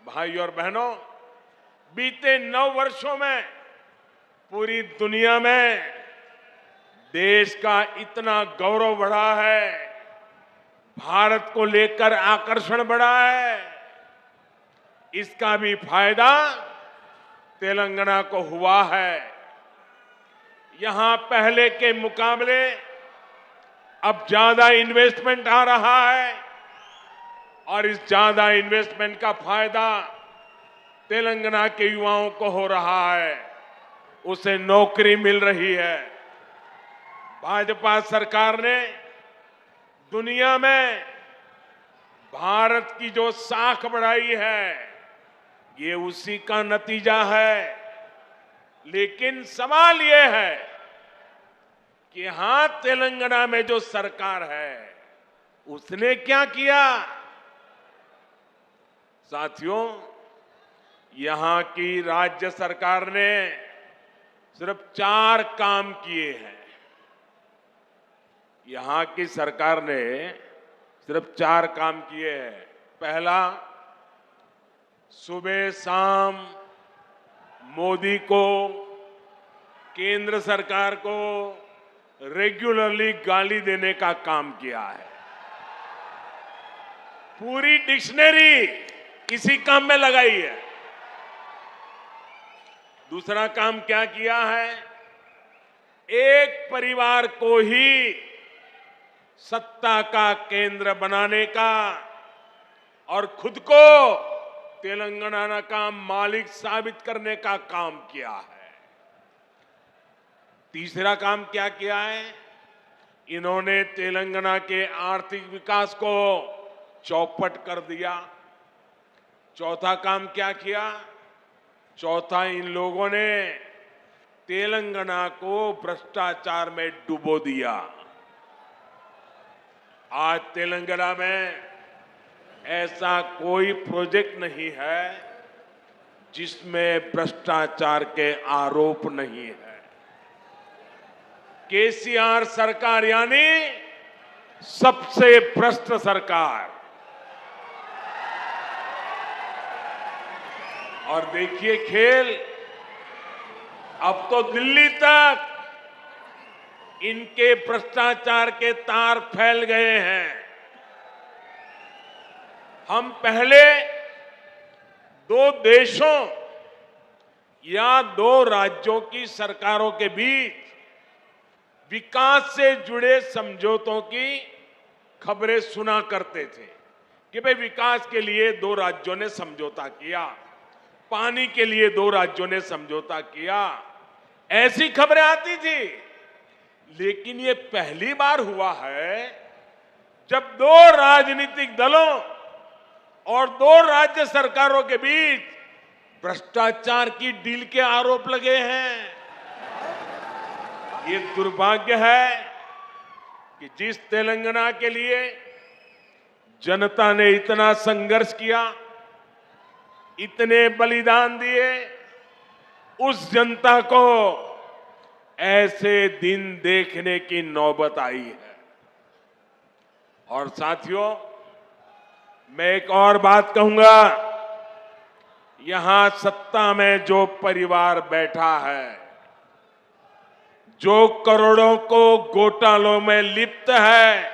भाई और बहनों, बीते 9 वर्षों में पूरी दुनिया में देश का इतना गौरव बढ़ा है, भारत को लेकर आकर्षण बढ़ा है। इसका भी फायदा तेलंगाना को हुआ है। यहां पहले के मुकाबले अब ज्यादा इन्वेस्टमेंट आ रहा है और इस ज्यादा इन्वेस्टमेंट का फायदा तेलंगाना के युवाओं को हो रहा है, उसे नौकरी मिल रही है। भाजपा सरकार ने दुनिया में भारत की जो साख बढ़ाई है, ये उसी का नतीजा है। लेकिन सवाल ये है कि यहां तेलंगाना में जो सरकार है, उसने क्या किया? साथियों, यहां की राज्य सरकार ने सिर्फ 4 काम किए हैं। यहां की सरकार ने सिर्फ 4 काम किए हैं। पहला, सुबह शाम मोदी को, केंद्र सरकार को रेगुलरली गाली देने का काम किया है। पूरी डिक्शनरी इसी काम में लगाई है। दूसरा काम क्या किया है? एक परिवार को ही सत्ता का केंद्र बनाने का और खुद को तेलंगाना का मालिक साबित करने का काम किया है। तीसरा काम क्या किया है? इन्होंने तेलंगाना के आर्थिक विकास को चौपट कर दिया। चौथा काम क्या किया? चौथा, इन लोगों ने तेलंगाना को भ्रष्टाचार में डुबो दिया। आज तेलंगाना में ऐसा कोई प्रोजेक्ट नहीं है जिसमें भ्रष्टाचार के आरोप नहीं है। केसीआर सरकार यानी सबसे भ्रष्ट सरकार। और देखिए खेल, अब तो दिल्ली तक इनके भ्रष्टाचार के तार फैल गए हैं। हम पहले 2 देशों या 2 राज्यों की सरकारों के बीच विकास से जुड़े समझौतों की खबरें सुना करते थे कि भाई विकास के लिए 2 राज्यों ने समझौता किया, पानी के लिए 2 राज्यों ने समझौता किया, ऐसी खबरें आती थी। लेकिन ये पहली बार हुआ है जब 2 राजनीतिक दलों और 2 राज्य सरकारों के बीच भ्रष्टाचार की डील के आरोप लगे हैं। ये दुर्भाग्य है कि जिस तेलंगाना के लिए जनता ने इतना संघर्ष किया, इतने बलिदान दिए, उस जनता को ऐसे दिन देखने की नौबत आई है। और साथियों, मैं एक और बात कहूंगा, यहां सत्ता में जो परिवार बैठा है, जो करोड़ों को घोटालों में लिप्त है,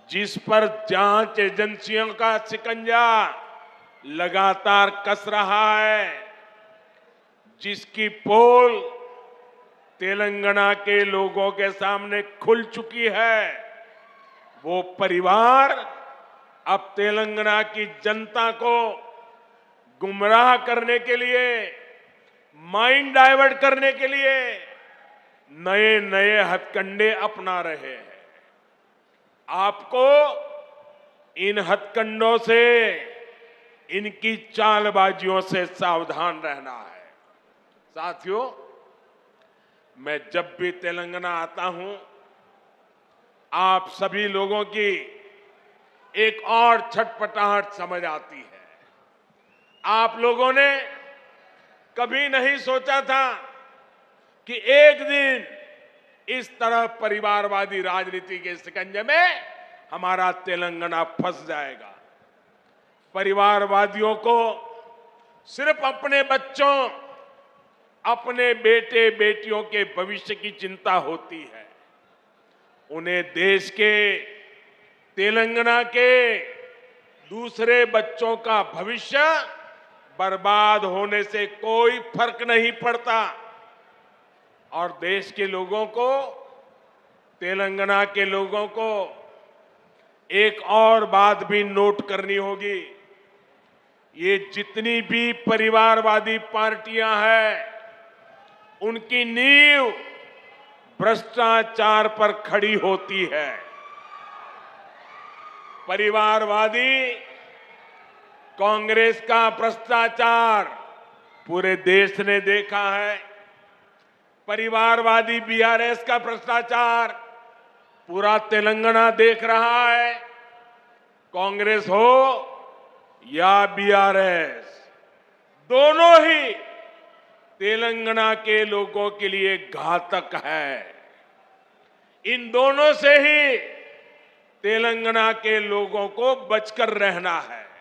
जिस पर जांच एजेंसियों का शिकंजा लगातार कस रहा है, जिसकी पोल तेलंगाना के लोगों के सामने खुल चुकी है, वो परिवार अब तेलंगाना की जनता को गुमराह करने के लिए, माइंड डाइवर्ट करने के लिए नए नए हथकंडे अपना रहे हैं। आपको इन हथकंडों से, इनकी चालबाजियों से सावधान रहना है। साथियों, मैं जब भी तेलंगाना आता हूं, आप सभी लोगों की एक और छटपटाहट समझ आती है। आप लोगों ने कभी नहीं सोचा था कि एक दिन इस तरह परिवारवादी राजनीति के शिकंजे में हमारा तेलंगाना फंस जाएगा। परिवारवादियों को सिर्फ अपने बच्चों, अपने बेटे बेटियों के भविष्य की चिंता होती है। उन्हें देश के, तेलंगाना के दूसरे बच्चों का भविष्य बर्बाद होने से कोई फर्क नहीं पड़ता। और देश के लोगों को, तेलंगाना के लोगों को एक और बात भी नोट करनी होगी। ये जितनी भी परिवारवादी पार्टियां हैं, उनकी नींव भ्रष्टाचार पर खड़ी होती है। परिवारवादी कांग्रेस का भ्रष्टाचार पूरे देश ने देखा है। परिवारवादी बीआरएस का भ्रष्टाचार पूरा तेलंगाना देख रहा है। कांग्रेस हो या बीआरएस, दोनों ही तेलंगाना के लोगों के लिए घातक है। इन दोनों से ही तेलंगाना के लोगों को बचकर रहना है।